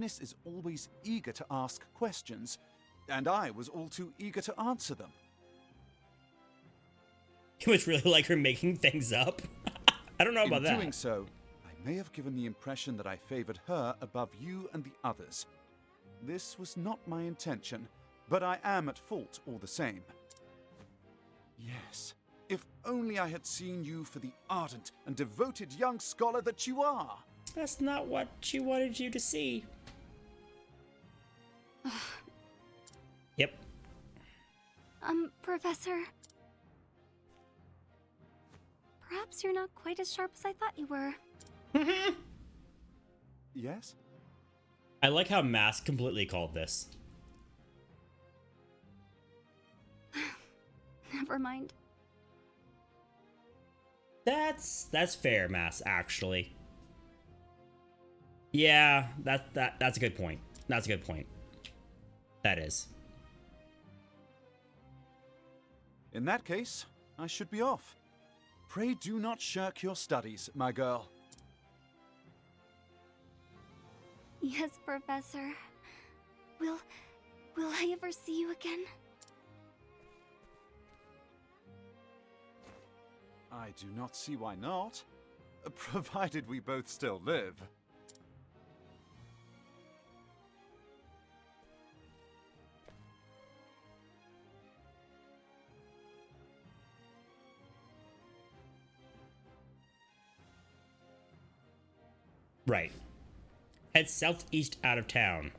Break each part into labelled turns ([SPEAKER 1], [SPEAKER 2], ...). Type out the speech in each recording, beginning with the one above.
[SPEAKER 1] is always eager to ask questions, and I was all too eager to answer them.
[SPEAKER 2] It was really like her making things up. I don't know about that.
[SPEAKER 1] In doing so, I may have given the impression that I favored her above you and the others. This was not my intention, but I am at fault all the same. Yes, if only I had seen you for the ardent and devoted young scholar that you are.
[SPEAKER 2] That's not what she wanted you to see. Yep.
[SPEAKER 3] Professor. Perhaps you're not quite as sharp as I thought you were.
[SPEAKER 1] Yes?
[SPEAKER 2] I like how Mask completely called this.
[SPEAKER 3] Never mind.
[SPEAKER 2] That's fair, Mask, actually. Yeah, that's a good point. That's a good point. That is.
[SPEAKER 1] In that case, I should be off. Pray do not shirk your studies, my girl.
[SPEAKER 3] Yes, Professor. Will I ever see you again?
[SPEAKER 1] I do not see why not, provided we both still live.
[SPEAKER 2] Right. Head southeast out of town.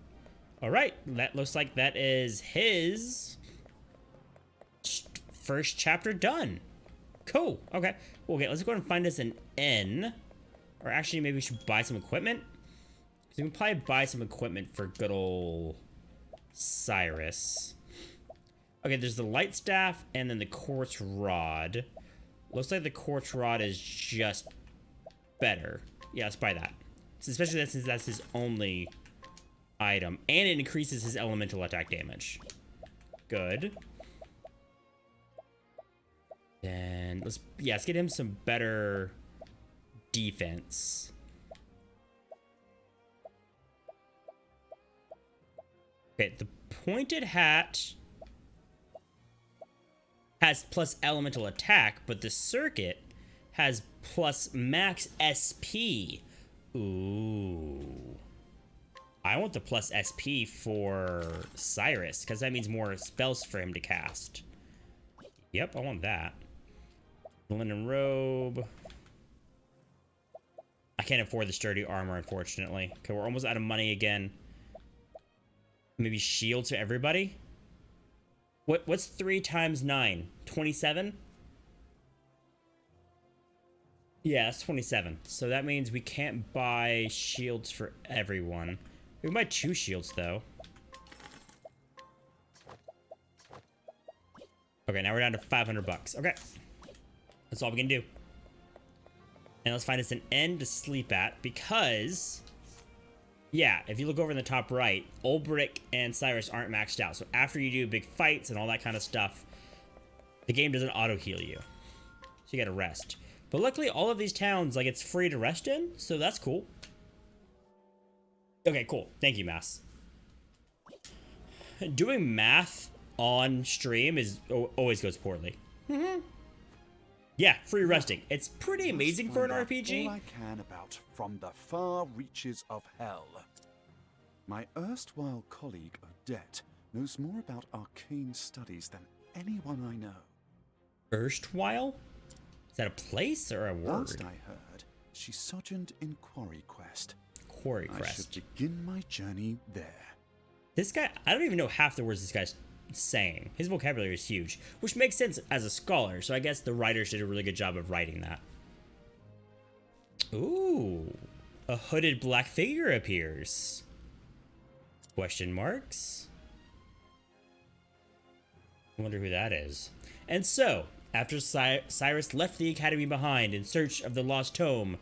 [SPEAKER 2] Alright, that looks like that is his first chapter done. Cool. Okay. Okay, let's go ahead and find us an inn. Or actually, maybe we should buy some equipment. Because we can probably buy some equipment for good old Cyrus. Okay, there's the light staff and then the quartz rod. Looks like the quartz rod is just better. Yeah, let's buy that. Especially since that's his only item. And it increases his elemental attack damage. Good. Then let's get him some better defense. Okay, the pointed hat has plus elemental attack, but the circuit has plus max SP. Ooh. I want the plus SP for Cyrus, because that means more spells for him to cast. Yep, I want that. Linen robe. I can't afford the sturdy armor, unfortunately. Okay, we're almost out of money again. Maybe shields for everybody? What's 3 times 9? 27? Yeah, that's 27. So that means we can't buy shields for everyone. We can buy 2 shields, though. Okay, now we're down to 500 bucks. Okay. That's all we can do. And let's find us an inn to sleep at, because... yeah, if you look over in the top right, Ulbrich and Cyrus aren't maxed out. So after you do big fights and all that kind of stuff, the game doesn't auto-heal you. So you gotta rest. But luckily, all of these towns, like, it's free to rest in, so that's cool. Okay, cool. Thank you, Mass. Doing math on stream always goes poorly. Yeah, free resting. It's pretty amazing for an RPG.
[SPEAKER 1] All I can about From the Far Reaches of Hell. My erstwhile colleague Odette knows more about arcane studies than anyone I know.
[SPEAKER 2] Erstwhile? Is that a place or a word?
[SPEAKER 1] Last I heard, she sojourned in Quarry Quest.
[SPEAKER 2] Quarry Quest.
[SPEAKER 1] I should begin my journey there.
[SPEAKER 2] This guy, I don't even know half the words this guy's saying. His vocabulary is huge, which makes sense as a scholar, so I guess the writers did a really good job of writing that. Ooh, a hooded black figure appears. Question marks? I wonder who that is. And so, after Cyrus left the academy behind in search of the lost tome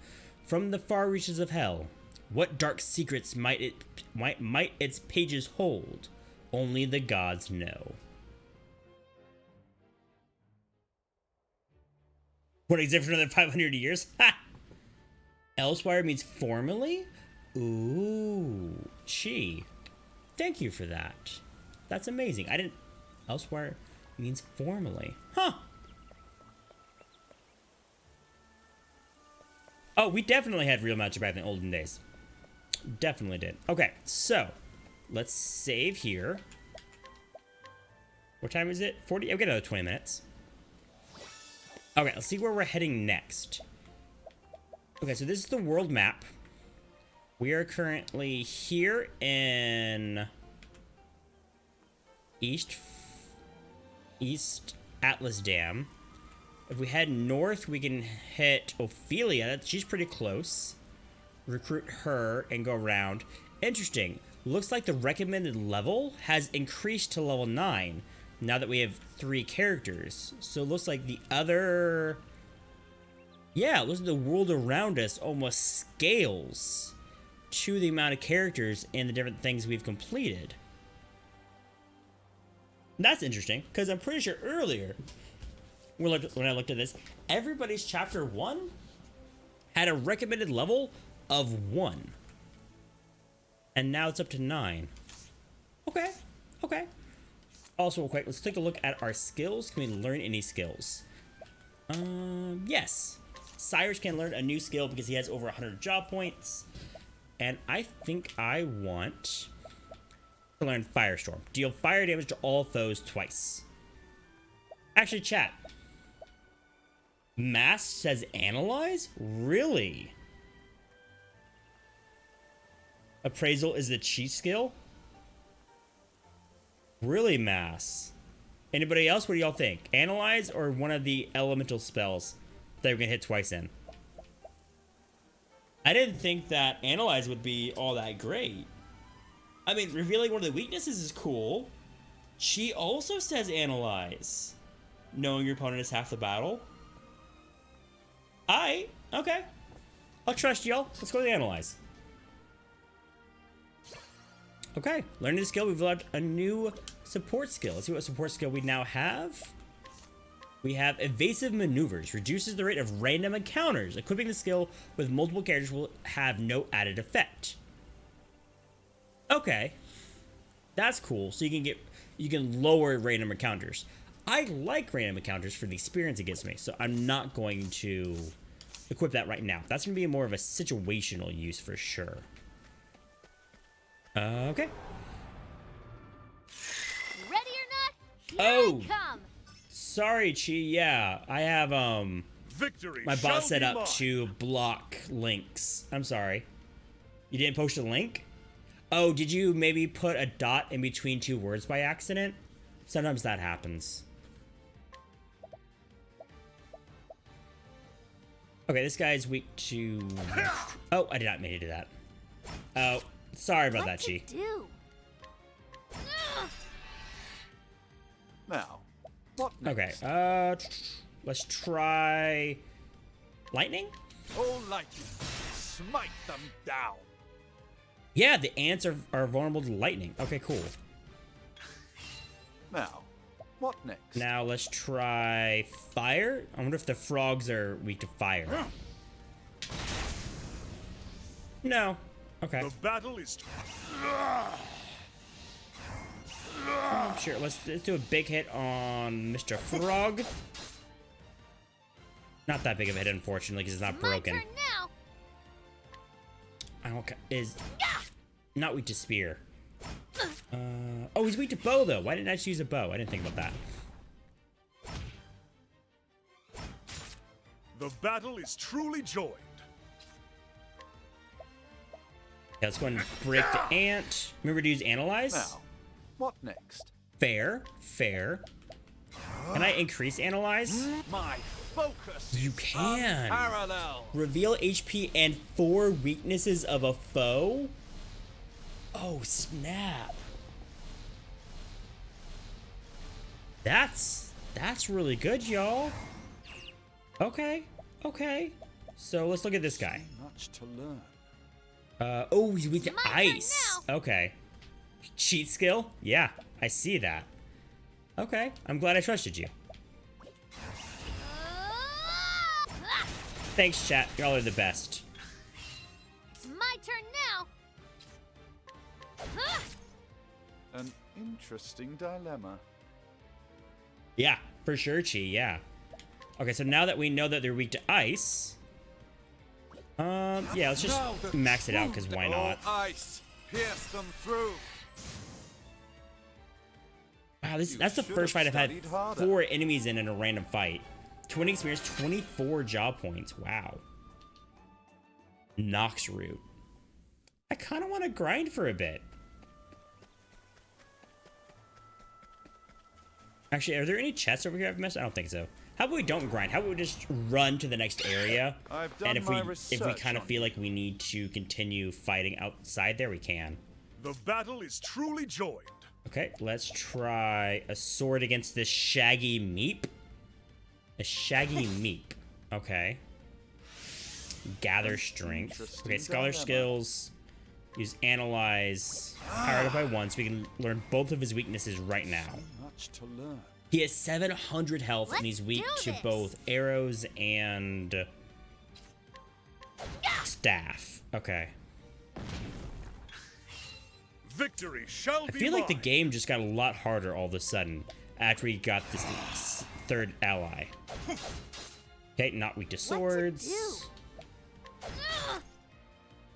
[SPEAKER 2] from the far reaches of hell, what dark secrets might its pages hold? Only the gods know. What exists for another 500 years? Ha! Elsewhere means formerly? Ooh. Chi. Thank you for that. That's amazing. I didn't... Elsewhere means formally. Huh. Oh, we definitely had real magic back in the olden days. Definitely did. Okay, so let's save here. What time is it? 40? I've got another 20 minutes. Okay, let's see where we're heading next. Okay, so this is the world map. We are currently here in East Atlas Dam. If we head north, we can hit Ophelia. She's pretty close. Recruit her and go around. Interesting. Looks like the recommended level has increased to level 9 now that we have 3 characters. So it looks like the other... Yeah, it looks like the world around us almost scales to the amount of characters and the different things we've completed. That's interesting, because I'm pretty sure earlier, when I looked at this, everybody's chapter 1 had a recommended level of 1. And now it's up to 9. Okay, okay. Also, real quick, let's take a look at our skills. Can we learn any skills? Yes. Cyrus can learn a new skill because he has over 100 job points. And I think I want to learn Firestorm. Deal fire damage to all foes twice. Actually, chat. Mass says analyze? Really? Appraisal is the cheat skill? Really, Mass? Anybody else? What do y'all think? Analyze or one of the elemental spells that we're gonna hit twice in? I didn't think that Analyze would be all that great. I mean, revealing one of the weaknesses is cool. She also says Analyze. Knowing your opponent is half the battle. Okay. I'll trust y'all. Let's go to the Analyze. Okay, learning the skill, we've learned a new support skill. Let's see what support skill we now have. We have Evasive Maneuvers. Reduces the rate of random encounters. Equipping the skill with multiple characters will have no added effect. Okay. That's cool. So you can lower random encounters. I like random encounters for the experience it gives me, so I'm not going to equip that right now. That's going to be more of a situational use for sure. Okay.
[SPEAKER 4] Ready or not? Here
[SPEAKER 2] Oh.
[SPEAKER 4] I come.
[SPEAKER 2] Sorry, Chi. Yeah, I have
[SPEAKER 5] Victory
[SPEAKER 2] my
[SPEAKER 5] shall
[SPEAKER 2] bot set
[SPEAKER 5] be
[SPEAKER 2] up
[SPEAKER 5] mine.
[SPEAKER 2] to block links. I'm sorry. You didn't post a link? Oh, did you maybe put a dot in between 2 words by accident? Sometimes that happens. Okay, this guy's weak to... Oh, I did not mean to do that. Oh, sorry about that, Chi.
[SPEAKER 4] Do.
[SPEAKER 1] Now, what next?
[SPEAKER 2] Okay, let's try... Lightning?
[SPEAKER 5] Oh, lightning, smite them down.
[SPEAKER 2] Yeah, the ants are vulnerable to lightning. Okay, cool.
[SPEAKER 1] Now, what next?
[SPEAKER 2] Now let's try fire. I wonder if the frogs are weak to fire. No. Okay.
[SPEAKER 5] The battle is...
[SPEAKER 2] Sure, let's do a big hit on Mr. Frog. Not that big of a hit, unfortunately, because it's not
[SPEAKER 4] My
[SPEAKER 2] broken.
[SPEAKER 4] turn now.
[SPEAKER 2] I don't is not weak to spear. Oh, he's weak to bow though. Why didn't I choose a bow? I didn't think about that.
[SPEAKER 5] The battle is truly joined.
[SPEAKER 2] Yeah, let's go ahead and break the ant. Remember to use analyze.
[SPEAKER 1] Now, what next?
[SPEAKER 2] Fair. Can I increase analyze?
[SPEAKER 5] My focus.
[SPEAKER 2] You
[SPEAKER 5] is
[SPEAKER 2] can.
[SPEAKER 5] unparalleled.
[SPEAKER 2] Reveal HP and 4 weaknesses of a foe. Oh, snap. That's really good, y'all. Okay. So let's look at this guy.
[SPEAKER 1] Much to learn.
[SPEAKER 2] Oh, he's weak to
[SPEAKER 4] My turn
[SPEAKER 2] ice. Okay. Cheat skill? Yeah, I see that. Okay, I'm glad I trusted you. Thanks, chat. Y'all are the best.
[SPEAKER 4] It's my turn now.
[SPEAKER 1] An interesting dilemma.
[SPEAKER 2] Yeah, for sure, Chi, yeah. Okay, so now that we know that they're weak to ice... yeah, let's just max it out, because why not?
[SPEAKER 5] Ice, pierce them through.
[SPEAKER 2] Wow, that's the first fight I've had 4 enemies in a random fight. 20 experience, 24 job points. Wow. Nox root. I kind of want to grind for a bit. Actually, are there any chests over here I've missed? I don't think so. How about we don't grind? How about we just run to the next area? And if we kind of feel like we need to continue fighting outside there, we can.
[SPEAKER 5] The battle is truly joined.
[SPEAKER 2] Okay, let's try a sword against this shaggy meep. A shaggy meep. Okay. Gather strength. Okay, scholar skills. Use analyze. Powered up by 1, so we can learn both of his weaknesses right now.
[SPEAKER 1] Much to learn.
[SPEAKER 2] He has 700 health, and he's weak to both arrows and staff. Okay.
[SPEAKER 5] Victory shall be
[SPEAKER 2] I feel like the
[SPEAKER 5] mine.
[SPEAKER 2] game just got a lot harder all of a sudden after we got this third ally. Okay, not weak to swords.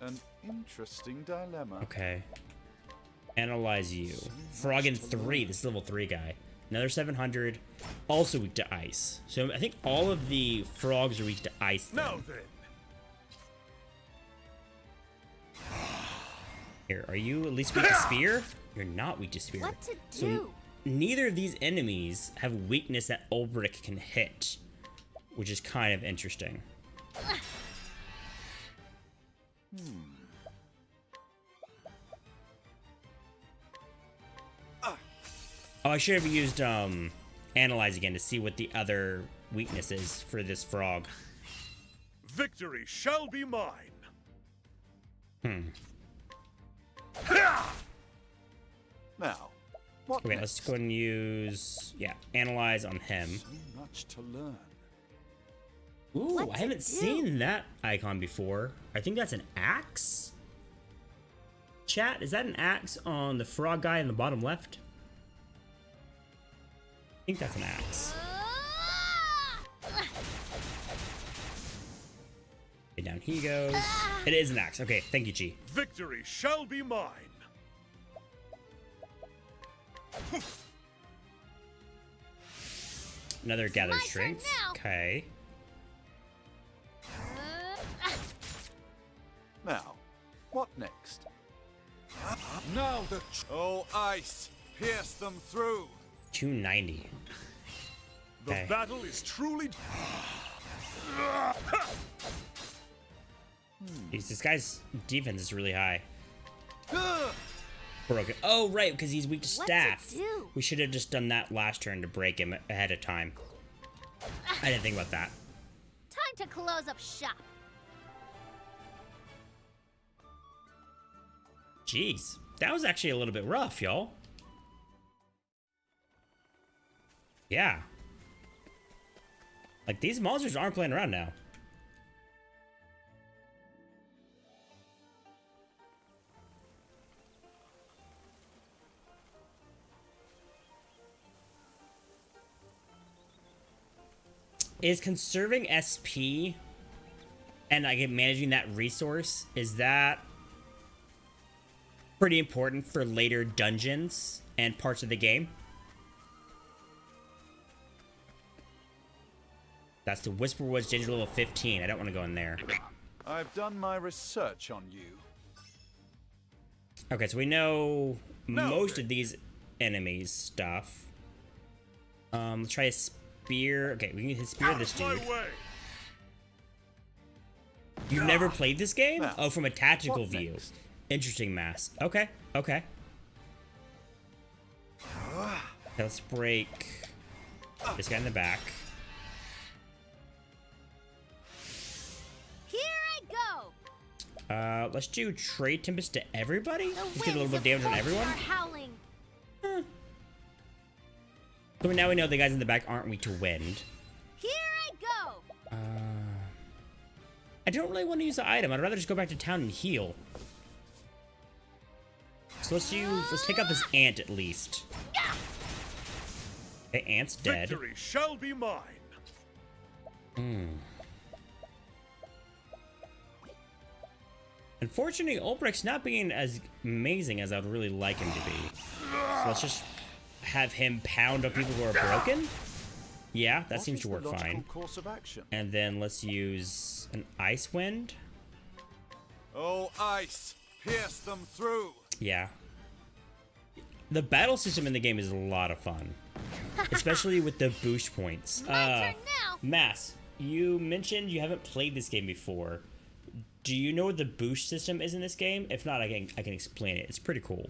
[SPEAKER 1] An interesting dilemma.
[SPEAKER 2] Okay. Analyze you. Frog in 3. This is level 3 guy. Another 700. Also weak to ice. So I think all of the frogs are weak to ice then.
[SPEAKER 5] Now then.
[SPEAKER 2] Here, are you at least weak to spear? You're not weak to spear.
[SPEAKER 4] What to
[SPEAKER 2] So
[SPEAKER 4] do?
[SPEAKER 2] neither of these enemies have weakness that Ulbrich can hit, which is kind of interesting. Oh, I should have used analyze again to see what the other weakness is for this frog.
[SPEAKER 5] Victory shall be mine.
[SPEAKER 1] Now, what
[SPEAKER 2] Okay,
[SPEAKER 1] next?
[SPEAKER 2] let's go and use analyze on him.
[SPEAKER 1] So much to learn.
[SPEAKER 2] Ooh,
[SPEAKER 4] What
[SPEAKER 2] I
[SPEAKER 4] to
[SPEAKER 2] haven't
[SPEAKER 4] do?
[SPEAKER 2] seen that icon before. I think that's an axe. Chat, is that an axe on the frog guy in the bottom left? I think that's an axe. Okay, down he goes. It is an axe. Okay, thank you, Chi.
[SPEAKER 5] Victory shall be mine.
[SPEAKER 2] Another gather
[SPEAKER 4] my turn
[SPEAKER 2] strength.
[SPEAKER 4] now.
[SPEAKER 2] Okay.
[SPEAKER 1] Now, what next?
[SPEAKER 5] Now the ice, pierce them through.
[SPEAKER 2] 290.
[SPEAKER 5] The
[SPEAKER 2] Okay.
[SPEAKER 5] battle is truly.
[SPEAKER 2] Jeez, this guy's defense is really high. Broken. Oh, right, because he's weak to
[SPEAKER 4] What to
[SPEAKER 2] staff.
[SPEAKER 4] do?
[SPEAKER 2] We should have just done that last turn to break him ahead of time. I didn't think about that.
[SPEAKER 4] Time to close up shop.
[SPEAKER 2] Jeez, that was actually a little bit rough, y'all. Yeah. Like, these monsters aren't playing around now. Is conserving SP and like managing that resource, is that pretty important for later dungeons and parts of the game? That's the Whisperwoods Danger level 15. I don't want to go in there.
[SPEAKER 1] I've done my research on you.
[SPEAKER 2] Okay, so we know most
[SPEAKER 5] then.
[SPEAKER 2] of these enemies stuff. Let's try a spear. Okay, we can spear this
[SPEAKER 5] My
[SPEAKER 2] dude.
[SPEAKER 5] way.
[SPEAKER 2] You've never played this game?
[SPEAKER 1] Now,
[SPEAKER 2] Oh, from a tactical
[SPEAKER 1] what
[SPEAKER 2] view.
[SPEAKER 1] next?
[SPEAKER 2] Interesting, Mass. Okay, okay. Let's break this guy in the back.
[SPEAKER 4] Here I go.
[SPEAKER 2] Let's do Trade Tempest to everybody.
[SPEAKER 4] The
[SPEAKER 2] Just get a little
[SPEAKER 4] winds
[SPEAKER 2] bit of
[SPEAKER 4] of
[SPEAKER 2] damage on
[SPEAKER 4] fortune
[SPEAKER 2] everyone.
[SPEAKER 4] are howling.
[SPEAKER 2] So now we know the guys in the back aren't weak to wind.
[SPEAKER 4] Here I go.
[SPEAKER 2] I don't really want to use the item. I'd rather just go back to town and heal. So let's take out this ant at least. Okay, ant's dead.
[SPEAKER 5] Victory shall be mine.
[SPEAKER 2] Unfortunately, Ulbricht's not being as amazing as I would really like him to be. So let's just have him pound up people who are broken. Yeah, that seems to work fine.
[SPEAKER 1] Course of action?
[SPEAKER 2] And then let's use an ice wind.
[SPEAKER 5] Oh, ice, pierce them through.
[SPEAKER 2] Yeah. The battle system in the game is a lot of fun. Especially with the boost points.
[SPEAKER 4] My turn now.
[SPEAKER 2] Mass, you mentioned you haven't played this game before. Do you know what the boost system is in this game? If not, I can explain it. It's pretty cool.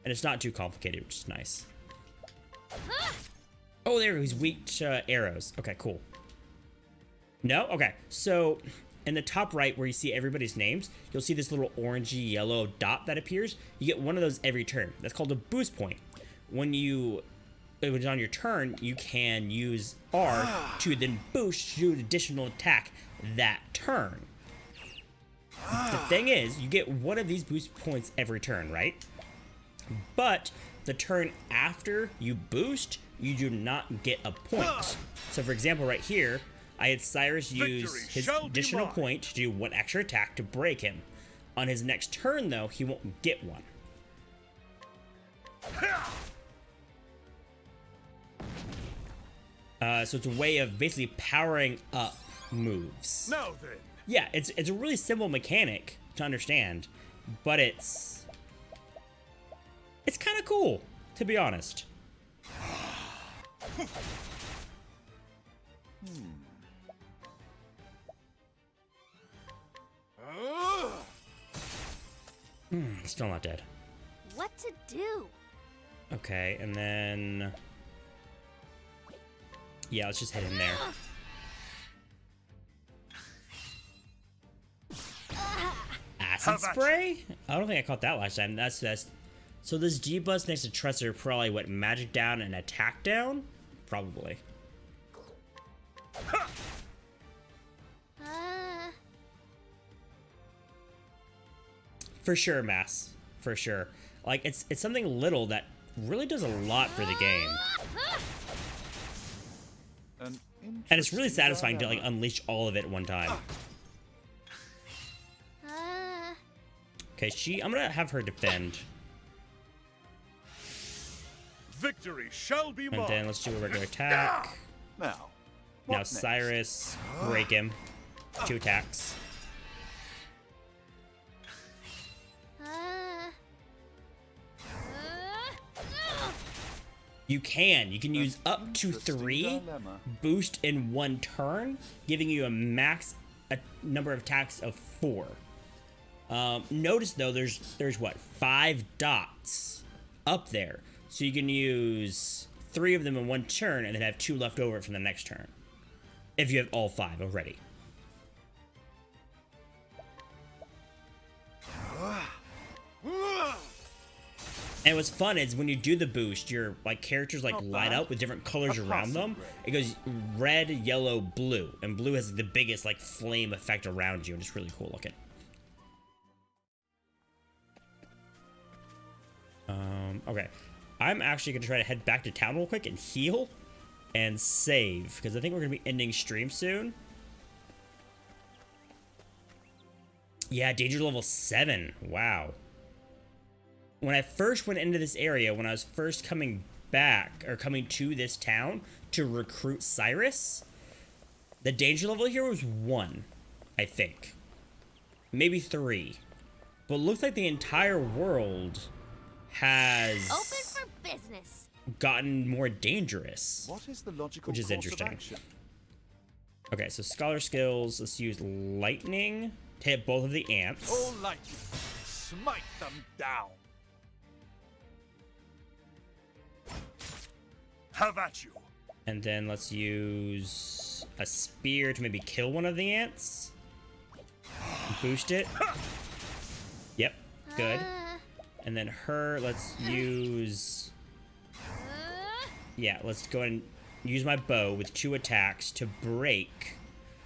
[SPEAKER 2] And it's not too complicated, which is nice. Oh, there, he's weak to arrows. Okay, cool. No? Okay, so in the top right where you see everybody's names, you'll see this little orangey yellow dot that appears. You get one of those every turn. That's called a boost point. When it's on your turn, you can use R to then boost to an additional attack that turn. The thing is, you get one of these boost points every turn, right? But the turn after you boost, you do not get a point. So for example, right here, I had Cyrus use his additional point to do one extra attack to break him. On his next turn, though, he won't get one. So it's a way of basically powering up moves.
[SPEAKER 5] Now then.
[SPEAKER 2] Yeah, it's a really simple mechanic to understand, but it's kind of cool, to be honest. Still not dead.
[SPEAKER 4] What to do?
[SPEAKER 2] Okay, and then... yeah, let's just head in there. Acid spray? I don't think I caught that last time. That's so this G bus next to Tresser probably what, magic down and attack down? Probably. For sure, Mass. For sure. Like it's something little that really does a lot for the game. And it's really satisfying to like unleash all of it at one time. Okay, I'm gonna have her defend.
[SPEAKER 5] Victory shall be mine.
[SPEAKER 2] And then let's do a regular attack.
[SPEAKER 1] Now
[SPEAKER 2] Now Cyrus, break him. 2 attacks. You can use up to 3 boost in 1 turn, giving you a max number of attacks of 4. Notice though, there's what, 5 dots up there, so you can use 3 of them in 1 turn and then have 2 left over from the next turn, if you have all 5 already. And what's fun is when you do the boost, your like characters like light up with different colors around them. It goes red, yellow, blue, and blue has the biggest like flame effect around you, and it's really cool looking. Okay, I'm actually gonna try to head back to town real quick and heal and save because I think we're gonna be ending stream soon. Yeah, danger level 7. Wow. When I first went into this area, when I was first coming back, or coming to this town to recruit Cyrus, the danger level here was 1, I think. Maybe 3. But it looks like the entire world has
[SPEAKER 4] Open for business.
[SPEAKER 2] Gotten more dangerous.
[SPEAKER 1] What is the logical
[SPEAKER 2] which is
[SPEAKER 1] course
[SPEAKER 2] interesting.
[SPEAKER 1] of action?
[SPEAKER 2] Okay, so scholar skills, let's use lightning to hit both of the ants.
[SPEAKER 5] Oh, lightning, smite them down. Have at you.
[SPEAKER 2] And then let's use a spear to maybe kill one of the ants. Boost it. Yep, good. And then her, let's use... yeah, let's go ahead and use my bow with 2 attacks to break.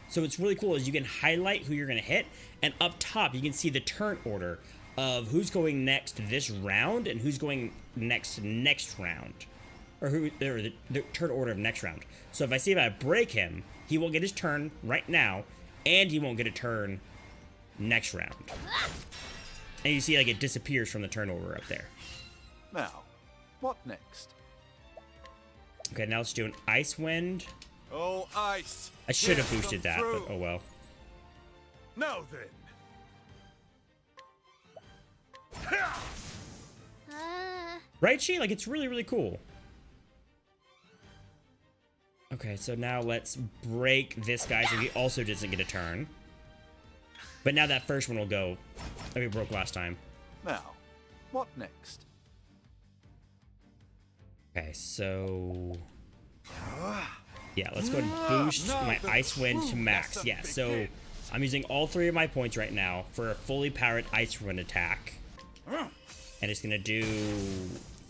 [SPEAKER 2] So what's really cool is you can highlight who you're going to hit, and up top you can see the turn order of who's going next this round and who's going next round. Or the turn order of next round. So if I break him, he won't get his turn right now, and he won't get a turn next round. And you see, like, it disappears from the turn order up there.
[SPEAKER 1] Now, what next?
[SPEAKER 2] Okay, now let's do an Ice Wind.
[SPEAKER 5] Oh, ice.
[SPEAKER 2] I should have
[SPEAKER 5] Get
[SPEAKER 2] boosted
[SPEAKER 5] them
[SPEAKER 2] that,
[SPEAKER 5] through.
[SPEAKER 2] but oh well.
[SPEAKER 5] Now then.
[SPEAKER 2] Right, Chi? Like, it's really, really cool. Okay, so now let's break this guy so he also doesn't get a turn. But now that first one will go like we broke last time.
[SPEAKER 1] Now, what next?
[SPEAKER 2] Okay, so... yeah, let's go and boost my Ice Wind to max. Yeah, so I'm using all 3 of my points right now for a fully powered Ice Wind attack. And it's going to do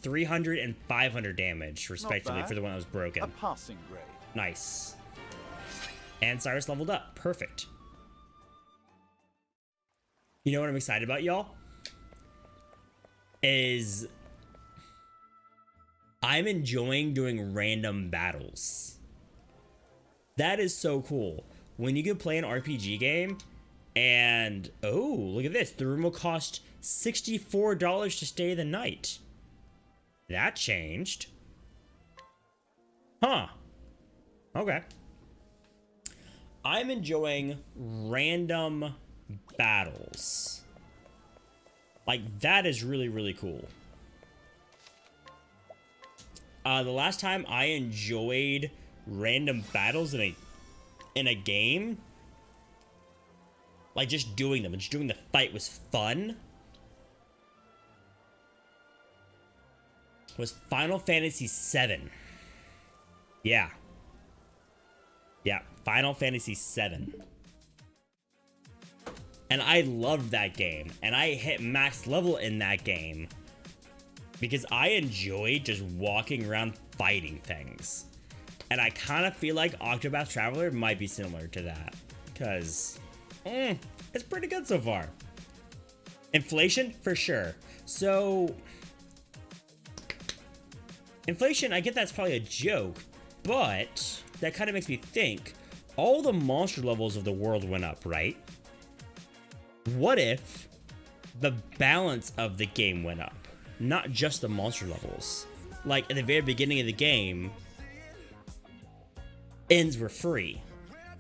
[SPEAKER 2] 300 and 500 damage, respectively, for the one that was broken.
[SPEAKER 1] A passing grade.
[SPEAKER 2] Nice. And Cyrus leveled up. Perfect. You know what I'm excited about, y'all? Is I'm enjoying doing random battles. That is so cool. When you can play an RPG game and, oh, look at this. The room will cost $64 to stay the night. That changed. Huh. Okay. I'm enjoying random battles. Like, that is really, really cool. The last time I enjoyed random battles in a game, like just doing them and just doing the fight was fun, was Final Fantasy VII. Yeah. Yeah, Final Fantasy VII. And I loved that game. And I hit max level in that game because I enjoyed just walking around fighting things. And I kind of feel like Octopath Traveler might be similar to that. Because it's pretty good so far. Inflation? For sure. So... inflation, I get that's probably a joke. But that kind of makes me think. All the monster levels of the world went up, right? What if the balance of the game went up? Not just the monster levels. Like, at the very beginning of the game, ends were free.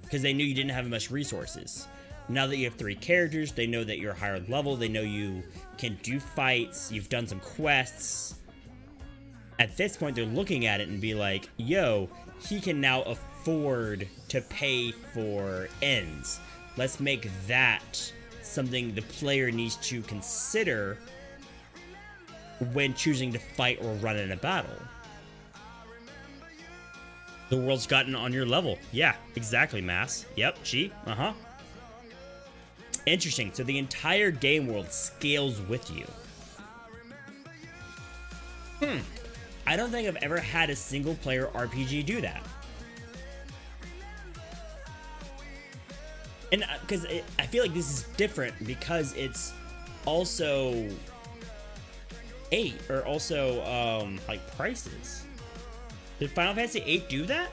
[SPEAKER 2] Because they knew you didn't have much resources. Now that you have 3 characters, they know that you're higher level. They know you can do fights. You've done some quests. At this point, they're looking at it and be like, yo, he can now afford to pay for ends. Let's make that something the player needs to consider when choosing to fight or run in a battle. The world's gotten on your level. Yeah, exactly, Mass. Yep, Chi. Uh-huh. Interesting. So the entire game world scales with you. I don't think I've ever had a single player RPG do that. And because I feel like this is different because it's also 8 or also like prices. Did Final Fantasy 8 do that?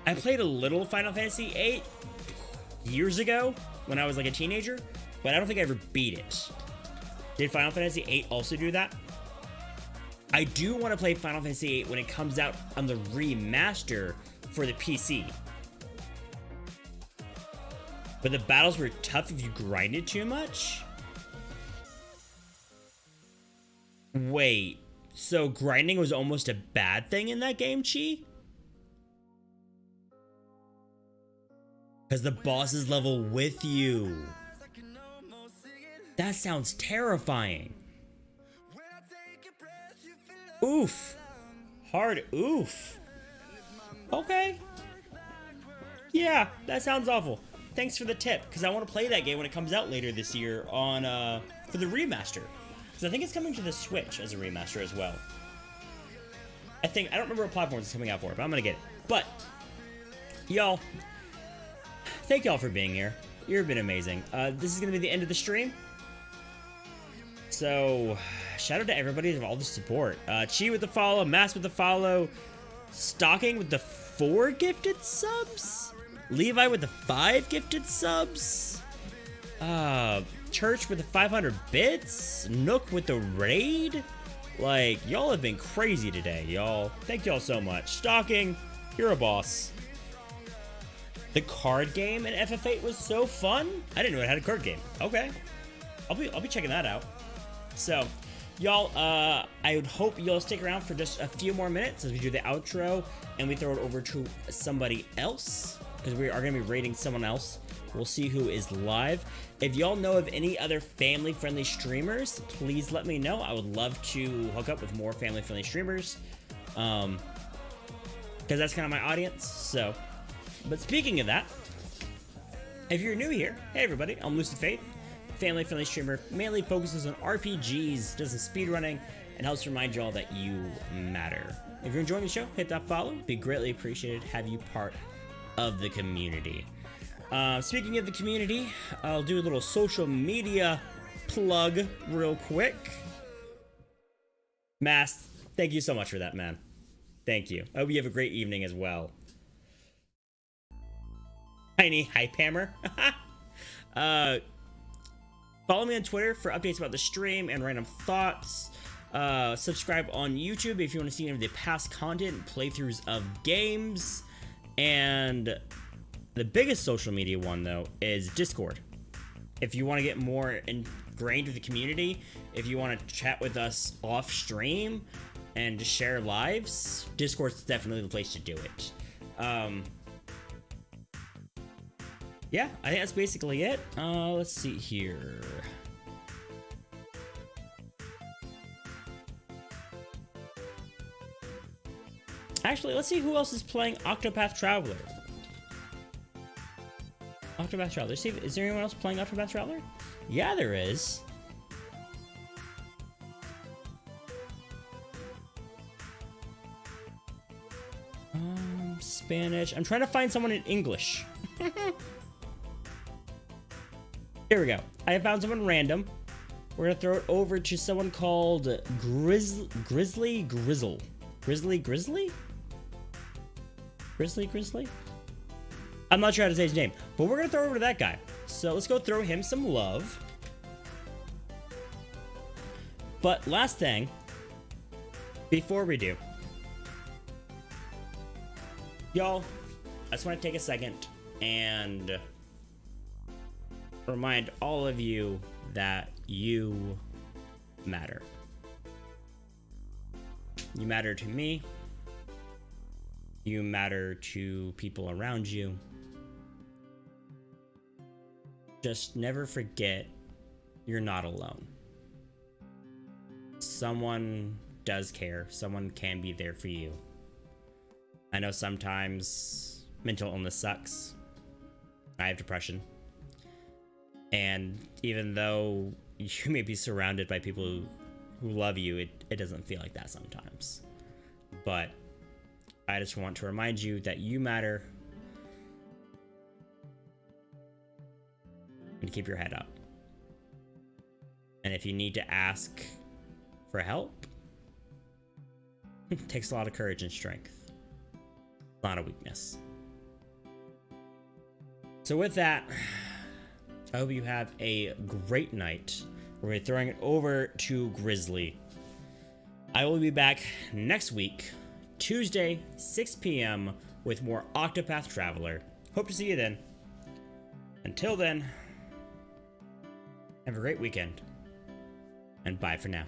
[SPEAKER 2] I played a little Final Fantasy 8 years ago when I was like a teenager, but I don't think I ever beat it. Did Final Fantasy 8 also do that? I do want to play Final Fantasy 8 when it comes out on the remaster for the PC. But the battles were tough if you grinded too much? Wait, so grinding was almost a bad thing in that game, Chi? Because the bosses level with you. That sounds terrifying. Oof. Hard oof. Okay. Yeah, that sounds awful. Thanks for the tip, because I want to play that game when it comes out later this year on for the remaster. Because I think it's coming to the Switch as a remaster as well. I don't remember what platforms it's coming out for, but I'm gonna get it. But, y'all, thank y'all for being here. You've been amazing. This is gonna be the end of the stream. So, shout out to everybody for all the support. Chi with the follow, Mass with the follow, Stalking with the 4 gifted subs, Levi with the 5 gifted subs, Church with the 500 bits, Nook with the raid. Like, y'all have been crazy today, y'all. Thank y'all so much. Stalking, you're a boss. The card game in FF8 was so fun. I didn't know it had a card game. Okay, I'll be checking that out. So, y'all, I would hope y'all stick around for just a few more minutes as we do the outro and we throw it over to somebody else, because we are going to be rating someone else. We'll see who is live. If y'all know of any other family-friendly streamers, please let me know. I would love to hook up with more family-friendly streamers, because that's kind of my audience. So, but speaking of that, if you're new here, hey everybody, I'm LucidFaith. Family-friendly streamer, mainly focuses on RPGs, does some speedrunning, and helps remind y'all that you matter. If you're enjoying the show, hit that follow. Be greatly appreciated. Have you part of the community. Speaking of the community, I'll do a little social media plug real quick. Mass, thank you so much for that, man. Thank you. I hope you have a great evening as well. Tiny Hype Hammer. Follow me on Twitter for updates about the stream and random thoughts. Subscribe on YouTube if you want to see any of the past content, playthroughs of games. And the biggest social media one, though, is Discord. If you want to get more ingrained with the community, if you want to chat with us off stream and just share lives, Discord's definitely the place to do it. Yeah, I think that's basically it. Let's see here. Actually, let's see who else is playing Octopath Traveler. Octopath Traveler. See, is there anyone else playing Octopath Traveler? Yeah, there is. Spanish. I'm trying to find someone in English. Here we go. I have found someone random. We're gonna throw it over to someone called Grizzly. I'm not sure how to say his name, but we're gonna throw it over to that guy. So let's go throw him some love. But last thing, before we do, y'all, I just want to take a second and remind all of you that you matter. You matter to me. You matter to people around you. Just never forget you're not alone. Someone does care. Someone can be there for you. I know sometimes mental illness sucks. I have depression. And even though you may be surrounded by people who love you, it doesn't feel like that sometimes. But I just want to remind you that you matter. And keep your head up. And if you need to ask for help, it takes a lot of courage and strength. Not a weakness. So with that, I hope you have a great night. We're throwing it over to Grizzly. I will be back next week, Tuesday, 6 p.m. with more Octopath Traveler. Hope to see you then. Until then, have a great weekend. And bye for now.